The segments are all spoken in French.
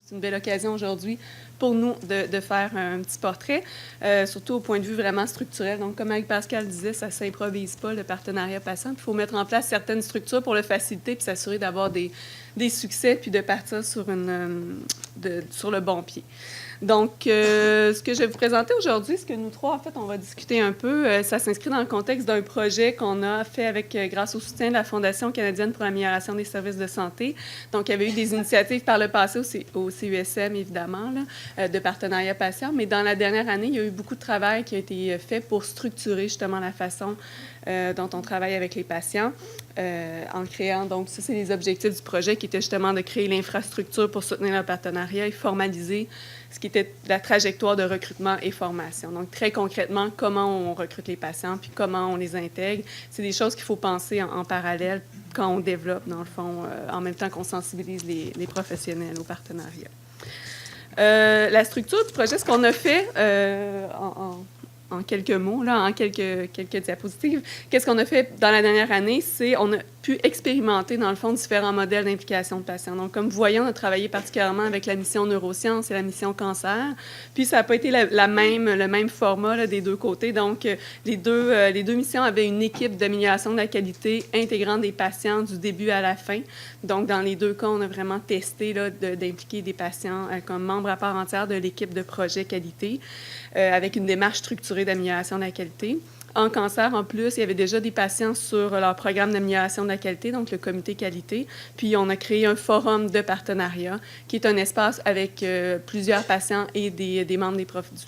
C'est une belle occasion aujourd'hui pour nous de faire un petit portrait, surtout au point de vue vraiment structurel. Donc, comme Pascal disait, ça ne s'improvise pas, le partenariat patient. Il faut mettre en place certaines structures pour le faciliter puis s'assurer d'avoir des succès puis de partir sur le bon pied. Donc, ce que je vais vous présenter aujourd'hui, ce que nous trois, en fait, on va discuter un peu, ça s'inscrit dans le contexte d'un projet qu'on a fait grâce au soutien de la Fondation canadienne pour l'amélioration des services de santé. Donc, il y avait eu des initiatives par le passé au CUSM, évidemment, là, de partenariat patient, mais dans la dernière année, il y a eu beaucoup de travail qui a été fait pour structurer justement la façon dont on travaille avec les patients, en créant, donc, ça, c'est les objectifs du projet qui étaient justement de créer l'infrastructure pour soutenir le partenariat et formaliser ce qui était la trajectoire de recrutement et formation. Donc, très concrètement, comment on recrute les patients, puis comment on les intègre. C'est des choses qu'il faut penser en parallèle quand on développe, dans le fond, en même temps qu'on sensibilise les professionnels au partenariat. La structure du projet, ce qu'on a fait en quelques mots, là, en quelques diapositives. Qu'est-ce qu'on a fait dans la dernière année? C'est on a pu expérimenter, dans le fond, différents modèles d'implication de patients. Donc, comme vous voyez, on a travaillé particulièrement avec la mission neurosciences et la mission cancer. Puis, ça n'a pas été le même format là, des deux côtés. Donc, les deux missions avaient une équipe d'amélioration de la qualité intégrant des patients du début à la fin. Donc, dans les deux cas, on a vraiment testé d'impliquer des patients comme membres à part entière de l'équipe de projet qualité avec une démarche structurée d'amélioration de la qualité. En cancer, en plus, il y avait déjà des patients sur leur programme d'amélioration de la qualité, donc le comité qualité. Puis, on a créé un forum de partenariat qui est un espace avec plusieurs patients et des membres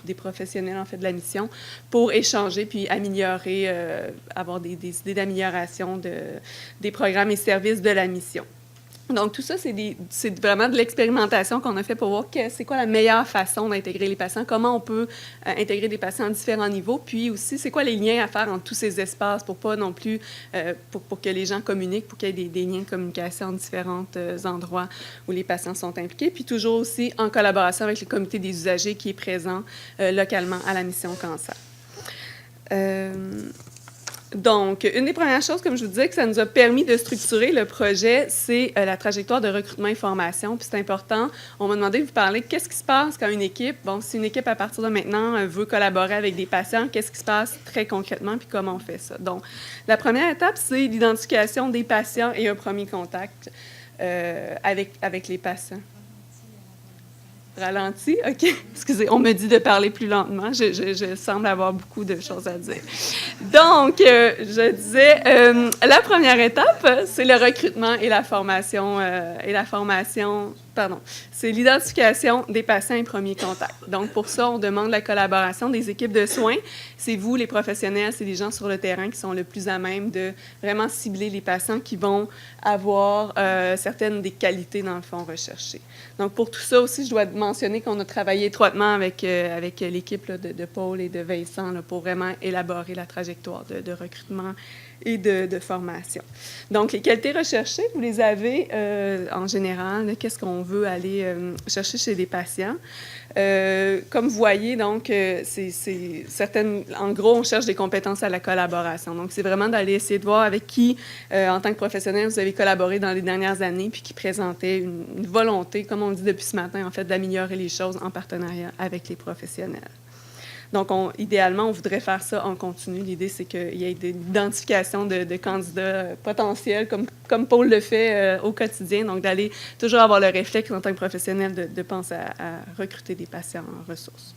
des professionnels, en fait, de la mission pour échanger puis améliorer, avoir des idées d'amélioration des programmes et services de la mission. Donc, tout ça, c'est vraiment de l'expérimentation qu'on a fait pour voir c'est quoi la meilleure façon d'intégrer les patients, comment on peut intégrer des patients à différents niveaux, puis aussi, c'est quoi les liens à faire entre tous ces espaces pour pas non plus, pour que les gens communiquent, pour qu'il y ait des liens de communication en différents endroits où les patients sont impliqués, puis toujours aussi en collaboration avec le comité des usagers qui est présent localement à la mission cancer. Donc, une des premières choses, comme je vous disais, que ça nous a permis de structurer le projet, c'est la trajectoire de recrutement et formation. Puis c'est important, on m'a demandé de vous parler qu'est-ce qui se passe quand une équipe, bon, si une équipe à partir de maintenant veut collaborer avec des patients, qu'est-ce qui se passe très concrètement, puis comment on fait ça. Donc, la première étape, c'est l'identification des patients et un premier contact avec les patients. Ralenti, OK. Excusez, on me dit de parler plus lentement. Je semble avoir beaucoup de choses à dire. Donc, je disais, la première étape, c'est le recrutement et la formation. C'est l'identification des patients et premiers contacts. Donc, pour ça, on demande la collaboration des équipes de soins. C'est vous, les professionnels, c'est les gens sur le terrain qui sont le plus à même de vraiment cibler les patients qui vont avoir certaines des qualités, dans le fond, recherchées. Donc, pour tout ça aussi, je dois mentionner qu'on a travaillé étroitement avec l'équipe de Paul et de Vincent là, pour vraiment élaborer la trajectoire de recrutement et de formation. Donc, les qualités recherchées, vous les avez en général. Qu'est-ce qu'on veut aller chercher chez des patients? Comme vous voyez, donc, c'est certaines... En gros, on cherche des compétences à la collaboration. Donc, c'est vraiment d'aller essayer de voir avec qui, en tant que professionnel, vous avez collaboré dans les dernières années puis qui présentait une volonté, comme on dit depuis ce matin, en fait, d'améliorer les choses en partenariat avec les professionnels. Donc, idéalement, on voudrait faire ça en continu. L'idée, c'est qu'il y ait de l'identification de candidats potentiels, comme Paul le fait au quotidien. Donc, d'aller toujours avoir le réflexe en tant que professionnel de penser à recruter des patients en ressources.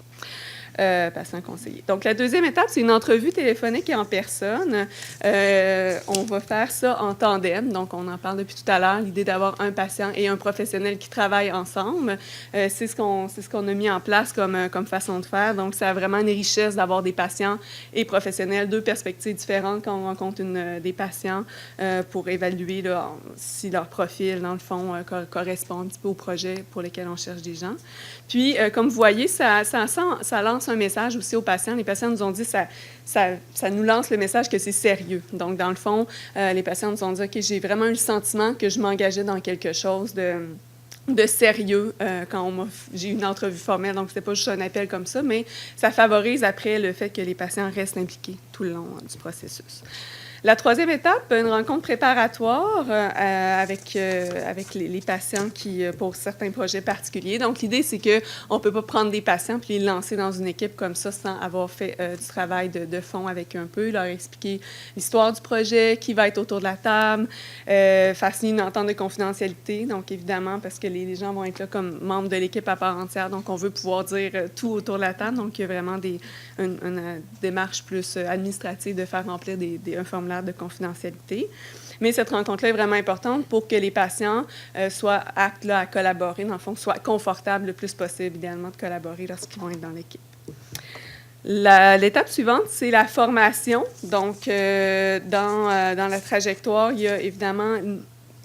Patient conseiller. Donc, la deuxième étape, c'est une entrevue téléphonique et en personne. On va faire ça en tandem. Donc, on en parle depuis tout à l'heure, l'idée d'avoir un patient et un professionnel qui travaillent ensemble. C'est ce qu'on a mis en place comme façon de faire. Donc, ça a vraiment une richesse d'avoir des patients et professionnels, deux perspectives différentes quand on rencontre des patients pour évaluer là, si leur profil, dans le fond, correspond un petit peu au projet pour lequel on cherche des gens. Puis, comme vous voyez, ça lance un message aussi aux patients. Les patients nous ont dit ça nous lance le message que c'est sérieux. Donc, dans le fond, les patients nous ont dit « OK, j'ai vraiment eu le sentiment que je m'engageais dans quelque chose de sérieux quand j'ai eu une entrevue formelle. Donc, ce n'était pas juste un appel comme ça, mais ça favorise après le fait que les patients restent impliqués tout le long du processus. La troisième étape, une rencontre préparatoire avec les patients pour certains projets particuliers. Donc, l'idée, c'est qu'on ne peut pas prendre des patients puis les lancer dans une équipe comme ça sans avoir fait du travail de fond avec eux un peu, leur expliquer l'histoire du projet, qui va être autour de la table, faire signer une entente de confidentialité. Donc, évidemment, parce que les gens vont être là comme membres de l'équipe à part entière. Donc, on veut pouvoir dire tout autour de la table. Donc, il y a vraiment une démarche plus administrative de faire remplir un formulaire de confidentialité. Mais cette rencontre-là est vraiment importante pour que les patients soient aptes là, à collaborer, dans le fond, soient confortables le plus possible, idéalement, de collaborer lorsqu'ils vont être dans l'équipe. L'étape suivante, c'est la formation. Donc, dans la trajectoire, il y a évidemment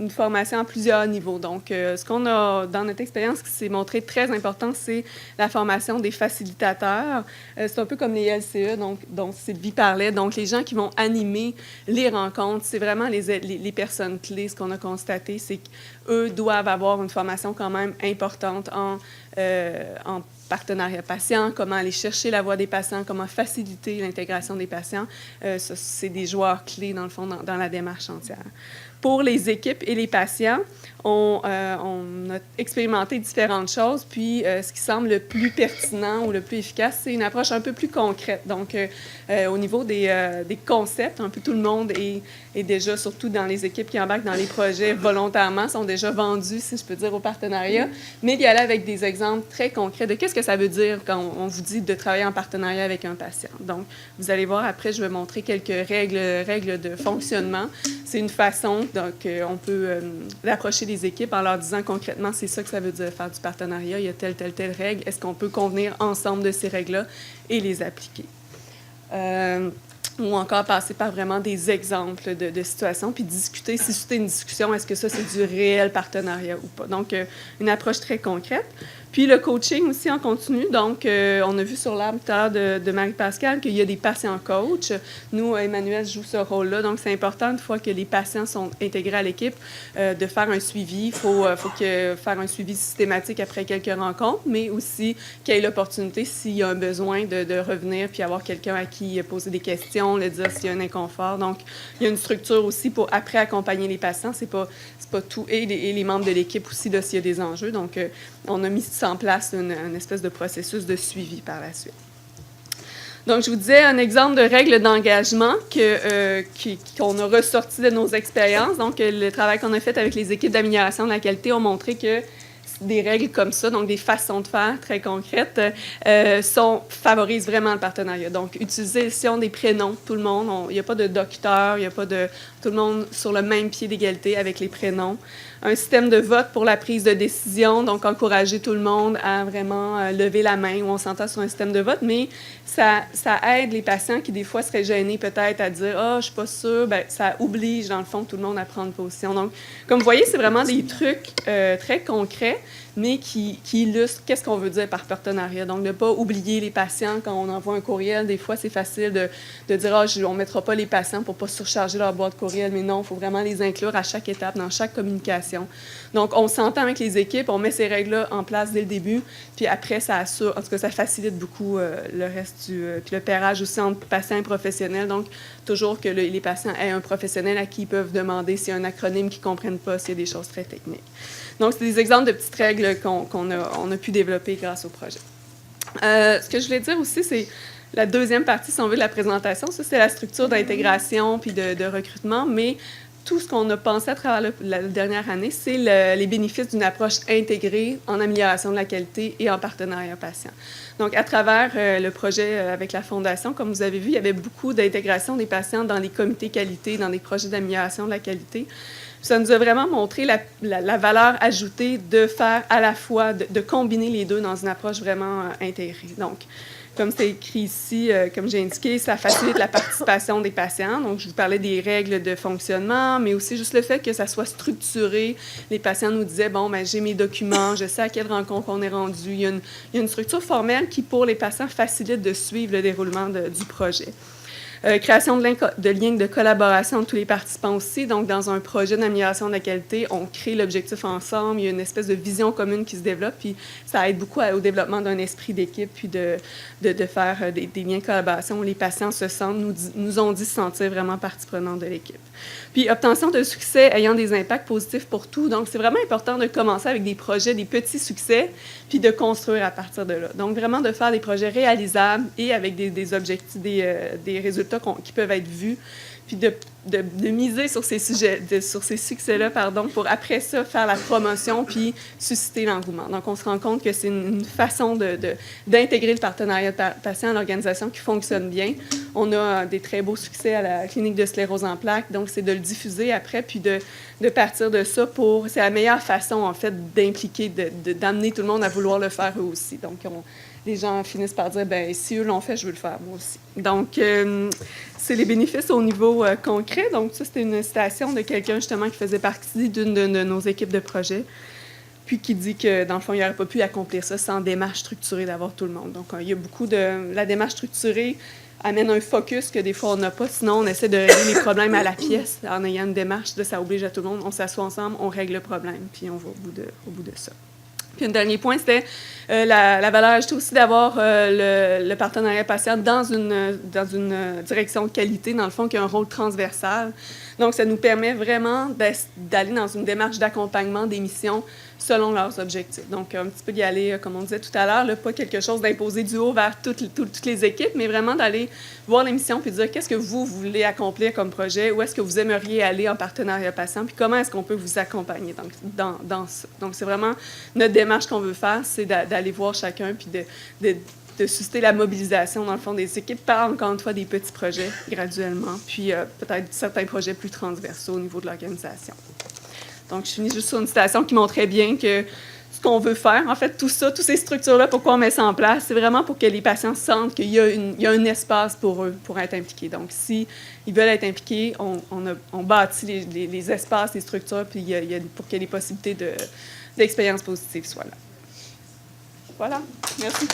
une formation à plusieurs niveaux. Donc, ce qu'on a dans notre expérience qui s'est montré très important, c'est la formation des facilitateurs. C'est un peu comme les LCE, dont Sylvie parlait. Donc, les gens qui vont animer les rencontres, c'est vraiment les personnes clés. Ce qu'on a constaté, c'est qu'eux doivent avoir une formation quand même importante en partenariat patient, comment aller chercher la voix des patients, comment faciliter l'intégration des patients. C'est des joueurs clés, dans le fond, dans la démarche entière. Pour les équipes et les patients, on a expérimenté différentes choses, puis ce qui semble le plus pertinent ou le plus efficace, c'est une approche un peu plus concrète. Donc, au niveau des concepts, un peu tout le monde est déjà, surtout dans les équipes qui embarquent dans les projets volontairement, sont déjà vendus, si je peux dire, au partenariat, mais d'y aller avec des exemples très concrets de qu'est-ce que ça veut dire quand on vous dit de travailler en partenariat avec un patient. Donc, vous allez voir, après, je vais montrer quelques règles de fonctionnement. C'est une façon, donc, on peut approcher des équipes en leur disant concrètement, c'est ça que ça veut dire faire du partenariat, il y a telle règle, est-ce qu'on peut convenir ensemble de ces règles-là et les appliquer? Ou encore passer par vraiment des exemples de situations, puis discuter, si c'était une discussion, est-ce que ça, c'est du réel partenariat ou pas? Donc, une approche très concrète. Puis le coaching aussi en continu. Donc, on a vu sur l'arbre tout à l'heure de Marie-Pascale qu'il y a des patients coachs. Nous, Emmanuel joue ce rôle-là. Donc, c'est important, une fois que les patients sont intégrés à l'équipe, de faire un suivi. Il faut faire un suivi systématique après quelques rencontres, mais aussi qu'il y ait l'opportunité, s'il y a un besoin, de revenir puis avoir quelqu'un à qui poser des questions, le dire s'il y a un inconfort. Donc, il y a une structure aussi pour après accompagner les patients. C'est pas tout. Et les membres de l'équipe aussi, là, s'il y a des enjeux. Donc, on a mis en place une espèce de processus de suivi par la suite. Donc, je vous disais un exemple de règles d'engagement qu'on a ressorti de nos expériences. Donc, le travail qu'on a fait avec les équipes d'amélioration de la qualité ont montré que des règles comme ça, donc des façons de faire très concrètes, favorisent vraiment le partenariat. Donc, utilisation des prénoms, tout le monde. Il n'y a pas de docteur, il n'y a pas de... Tout le monde sur le même pied d'égalité avec les prénoms. Un système de vote pour la prise de décision, donc encourager tout le monde à vraiment lever la main où on s'entend sur un système de vote, mais ça aide les patients qui, des fois, seraient gênés peut-être à dire « Ah, je ne suis pas sûre », bien, ça oblige, dans le fond, tout le monde à prendre position. Donc, comme vous voyez, c'est vraiment des trucs très concrets, mais qui illustrent qu'est-ce qu'on veut dire par partenariat. Donc, ne pas oublier les patients quand on envoie un courriel. Des fois, c'est facile de dire « Ah, on ne mettra pas les patients pour ne pas surcharger leur boîte courriel », mais non, il faut vraiment les inclure à chaque étape, dans chaque communication. Donc, on s'entend avec les équipes, on met ces règles-là en place dès le début, puis après, ça assure, en tout cas, ça facilite beaucoup le reste puis le pairage aussi entre patients et professionnels. Donc, toujours que les patients aient un professionnel à qui ils peuvent demander s'il y a un acronyme qu'ils ne comprennent pas, s'il y a des choses très techniques. Donc, c'est des exemples de petites règles qu'on a pu développer grâce au projet. Ce que je voulais dire aussi, c'est la deuxième partie, si on veut, de la présentation. Ça, c'est la structure d'intégration puis de recrutement, mais tout ce qu'on a pensé à travers la dernière année, c'est les bénéfices d'une approche intégrée en amélioration de la qualité et en partenariat patient. Donc, à travers le projet avec la Fondation, comme vous avez vu, il y avait beaucoup d'intégration des patients dans les comités qualité, dans des projets d'amélioration de la qualité. Ça nous a vraiment montré la valeur ajoutée de faire à la fois, de combiner les deux dans une approche vraiment intégrée. Donc, comme c'est écrit ici, comme j'ai indiqué, ça facilite la participation des patients. Donc, je vous parlais des règles de fonctionnement, mais aussi juste le fait que ça soit structuré. Les patients nous disaient, bon, ben, j'ai mes documents, je sais à quelle rencontre on est rendu. Il y a une structure formelle qui, pour les patients, facilite de suivre le déroulement du projet. Création de liens de collaboration entre tous les participants aussi. Donc, dans un projet d'amélioration de la qualité, on crée l'objectif ensemble. Il y a une espèce de vision commune qui se développe. Puis, ça aide beaucoup au développement d'un esprit d'équipe, puis de faire des liens de collaboration où les patients se sentent, nous ont dit se sentir vraiment partie prenante de l'équipe. Puis, obtention de succès ayant des impacts positifs pour tout. Donc, c'est vraiment important de commencer avec des projets, des petits succès, puis de construire à partir de là. Donc, vraiment de faire des projets réalisables et avec des objectifs, des résultats qui peuvent être vus, puis de miser sur ces succès-là, pour après ça faire la promotion puis susciter l'engouement. Donc, on se rend compte que c'est une façon d'intégrer le partenariat patient à l'organisation qui fonctionne bien. On a des très beaux succès à la clinique de sclérose en plaques, donc c'est de le diffuser après, puis de partir de ça c'est la meilleure façon, en fait, d'impliquer, d'amener tout le monde à vouloir le faire eux aussi. Donc, les gens finissent par dire, bien, si eux l'ont fait, je veux le faire, moi aussi. Donc, c'est les bénéfices au niveau concret. Donc, ça, c'était une citation de quelqu'un, justement, qui faisait partie d'une de nos équipes de projet, puis qui dit que, dans le fond, il n'aurait pas pu accomplir ça sans démarche structurée d'avoir tout le monde. Donc, il y a beaucoup de... La démarche structurée amène un focus que des fois, on n'a pas. Sinon, on essaie de régler les problèmes à la pièce en ayant une démarche. Ça oblige à tout le monde. On s'assoit ensemble, on règle le problème, puis on va au bout de ça. Puis un dernier point, c'était la valeur ajoutée aussi d'avoir le partenariat patient dans une direction de qualité, dans le fond, qui a un rôle transversal. Donc, ça nous permet vraiment d'aller dans une démarche d'accompagnement des missions selon leurs objectifs. Donc, un petit peu d'y aller, comme on disait tout à l'heure, pas quelque chose d'imposé du haut vers toutes les équipes, mais vraiment d'aller voir les missions puis dire qu'est-ce que vous voulez accomplir comme projet, où est-ce que vous aimeriez aller en partenariat patient, puis comment est-ce qu'on peut vous accompagner dans ça. Donc, c'est vraiment notre démarche qu'on veut faire, c'est d'aller voir chacun puis de susciter la mobilisation, dans le fond, des équipes par, encore une fois, des petits projets graduellement, puis peut-être certains projets plus transversaux au niveau de l'organisation. Donc, je finis juste sur une citation qui montrait bien que ce qu'on veut faire, en fait, tout ça, toutes ces structures-là, pourquoi on met ça en place, c'est vraiment pour que les patients sentent qu'il y a un espace pour eux, pour être impliqués. Donc, s'ils veulent être impliqués, on bâtit les espaces, les structures, puis pour que les possibilités d'expériences positives soient là. Voilà. Merci.